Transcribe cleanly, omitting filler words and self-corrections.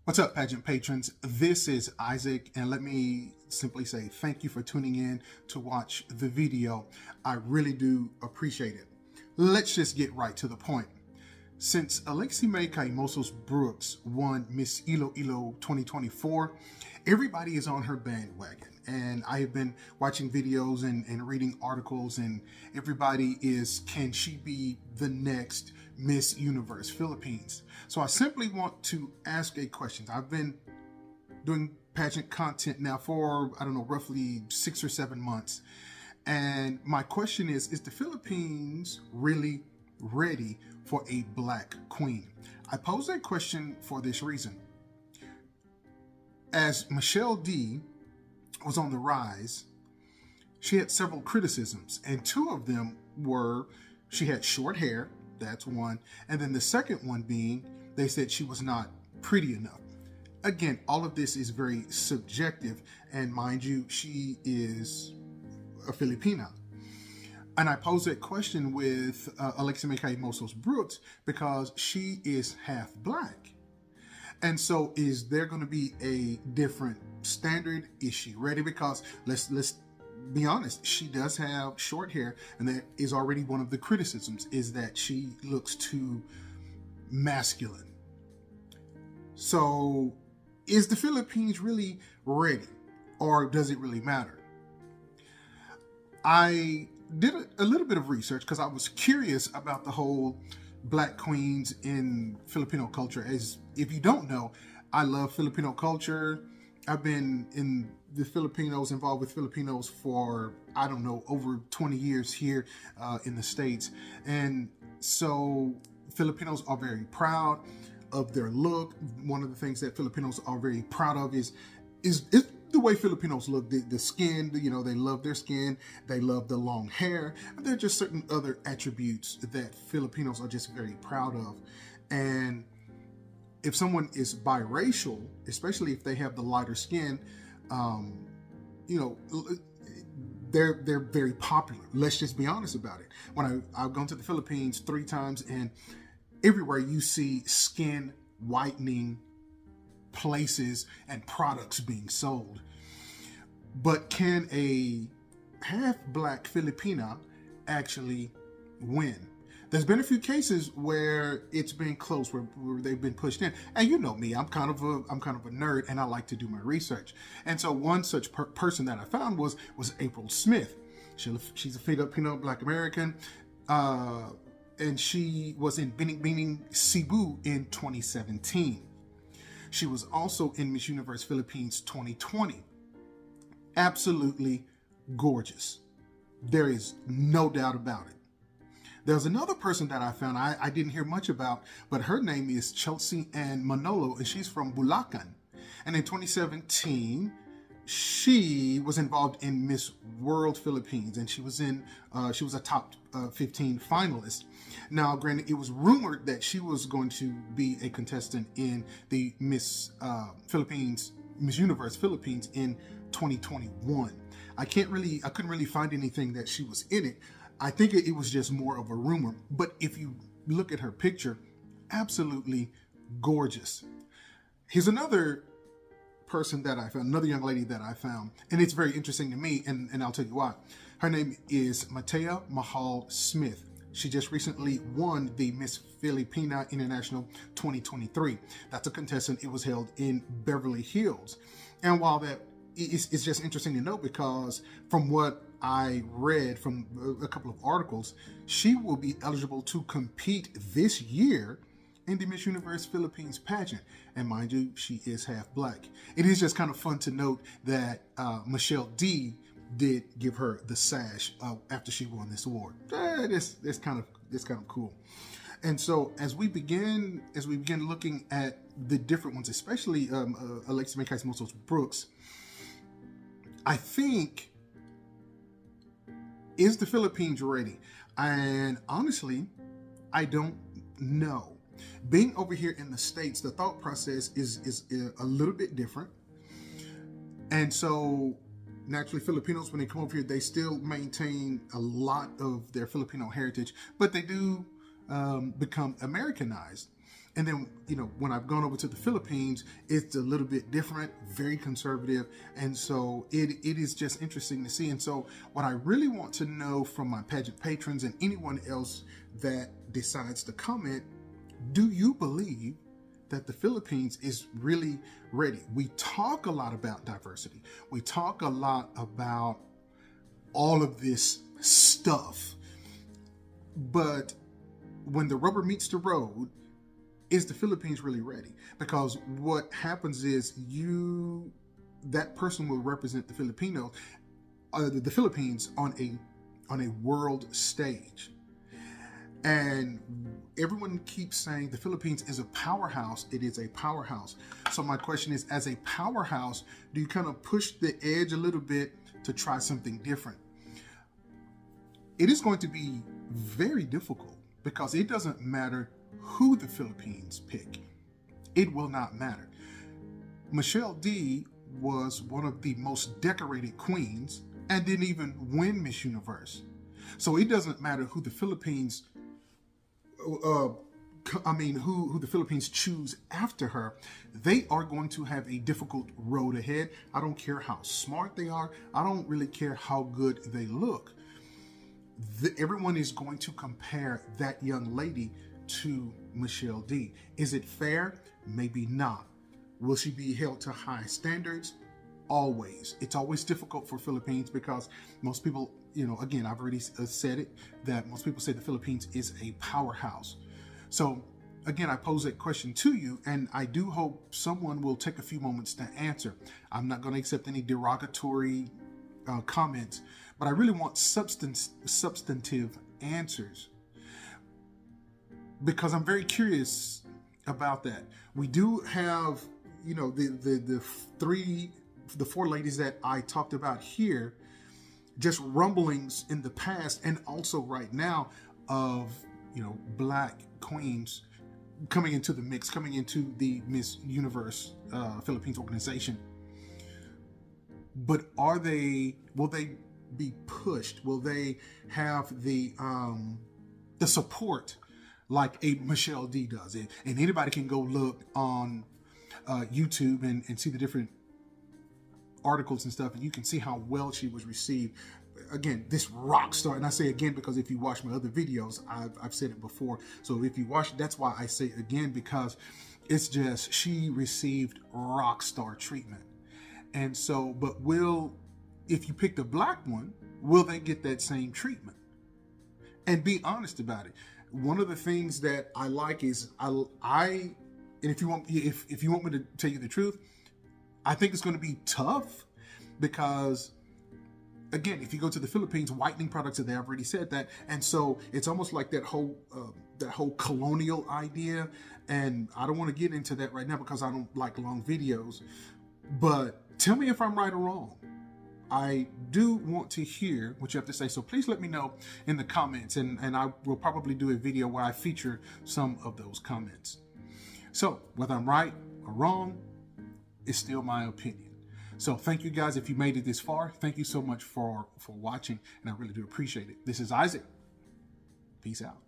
What's up, pageant patrons? This is Isaac, and let me simply say thank you for tuning in to watch the video. I really do appreciate it. Let's just get right to the point. Since Alexime Caimosos Brooks won Miss Iloilo 2024, everybody is on her bandwagon. And I have been watching videos and reading articles, and everybody is, can she be the next Miss Universe Philippines? So I simply want to ask a question. I've been doing pageant content now for, I don't know, roughly 6 or 7 months. And my question is the Philippines really ready for a black queen? I pose that question for this reason. As Michelle D was on the rise, she had several criticisms, and two of them were she had short hair, that's one, and then the second one being they said she was not pretty enough. Again, all of this is very subjective, and mind you, she is a Filipina. And I pose that question with Alexime Caimosos Brooks because she is half black. And so is there going to be a different standard? Is she ready? Because let's be honest, she does have short hair, and that is already one of the criticisms, is that she looks too masculine. So is the Philippines really ready, or does it really matter? I did a little bit of research because I was curious about the whole black queens in Filipino culture. As if you don't know, I love Filipino culture. I've been involved with Filipinos for, I don't know, over 20 years here in the States. And so Filipinos are very proud of their look. One of the things that Filipinos are very proud of is the way Filipinos look, the skin, they love their skin, they love the long hair, and there are just certain other attributes that Filipinos are just very proud of. And if someone is biracial, especially if they have the lighter skin, they're very popular. Let's just be honest about it. When I've gone to the Philippines 3 times, and everywhere you see skin whitening places and products being sold. But can a half-black Filipina actually win? There's been a few cases where it's been close, where they've been pushed in. And you know me, I'm kind of a nerd, and I like to do my research. And so one such person that I found was April Smith. She's a Filipino Black American, and she was in Bining Cebu in 2017. She was also in Miss Universe Philippines 2020. Absolutely gorgeous. There is no doubt about it. There's another person that I found I didn't hear much about, but her name is Chelsea Ann Manolo, and she's from Bulacan. And in 2017, she was involved in Miss World Philippines, and she was a top 15 finalist. Now, granted, it was rumored that she was going to be a contestant in the Miss Universe Philippines in 2021. I couldn't really find anything that she was in it. I think it was just more of a rumor. But if you look at her picture, absolutely gorgeous. Here's another person that I found, another young lady that I found, and it's very interesting to me, and I'll tell you why. Her name is Matea Mahal Smith. She just recently won the Miss Filipina International 2023. That's a contestant. It was held in Beverly Hills. And while that it's just interesting to note, because from what I read from a couple of articles, she will be eligible to compete this year in the Miss Universe Philippines pageant. And mind you, she is half black. It is just kind of fun to note that Michelle D did give her the sash after she won this award. It's kind of cool. And so as we begin looking at the different ones, especially Alexime Caimosos Brooks, I think, is the Philippines ready? And honestly, I don't know. Being over here in the States, the thought process is a little bit different. And so naturally, Filipinos, when they come over here, they still maintain a lot of their Filipino heritage, but they do become Americanized. And then, when I've gone over to the Philippines, it's a little bit different, very conservative. And so it is just interesting to see. And so what I really want to know from my pageant patrons and anyone else that decides to comment, do you believe that the Philippines is really ready? We talk a lot about diversity. We talk a lot about all of this stuff. But when the rubber meets the road, is the Philippines really ready? Because what happens is that person will represent the the Philippines on a world stage. And everyone keeps saying the Philippines is a powerhouse. It is a powerhouse. So my question is, as a powerhouse, do you kind of push the edge a little bit to try something different? It is going to be very difficult because it doesn't matter who the Philippines pick. It will not matter. Michelle D was one of the most decorated queens and didn't even win Miss Universe. So it doesn't matter who the Philippines who the Philippines choose after her. They are going to have a difficult road ahead. I don't care how smart they are. I don't really care how good they look. Everyone is going to compare that young lady to Michelle D. Is it fair? Maybe not. Will she be held to high standards? Always. It's always difficult for Philippines because most people, again, I've already said it, that most people say the Philippines is a powerhouse. So again, I pose that question to you, and I do hope someone will take a few moments to answer. I'm not going to accept any derogatory comments, but I really want substantive answers, because I'm very curious about that. We do have, the four ladies that I talked about here, just rumblings in the past and also right now of, Black queens coming into the mix, coming into the Miss Universe Philippines organization. But will they be pushed? Will they have the support like a Michelle D does? And anybody can go look on YouTube and see the different articles and stuff, and you can see how well she was received. Again, this rock star, and I say again because if you watch my other videos, I've said it before. So if you watch, that's why I say it again, because it's just, she received rock star treatment. And so, but if you pick the Black one, will they get that same treatment? And be honest about it. One of the things that I like is and if you want me to tell you the truth, I think it's going to be tough because, again, if you go to the Philippines, whitening products are there. I've already said that, and so it's almost like that whole colonial idea. And I don't want to get into that right now because I don't like long videos. But tell me if I'm right or wrong. I do want to hear what you have to say. So please let me know in the comments, and I will probably do a video where I feature some of those comments. So whether I'm right or wrong, it's still my opinion. So thank you guys. If you made it this far, thank you so much for watching, and I really do appreciate it. This is Isaac. Peace out.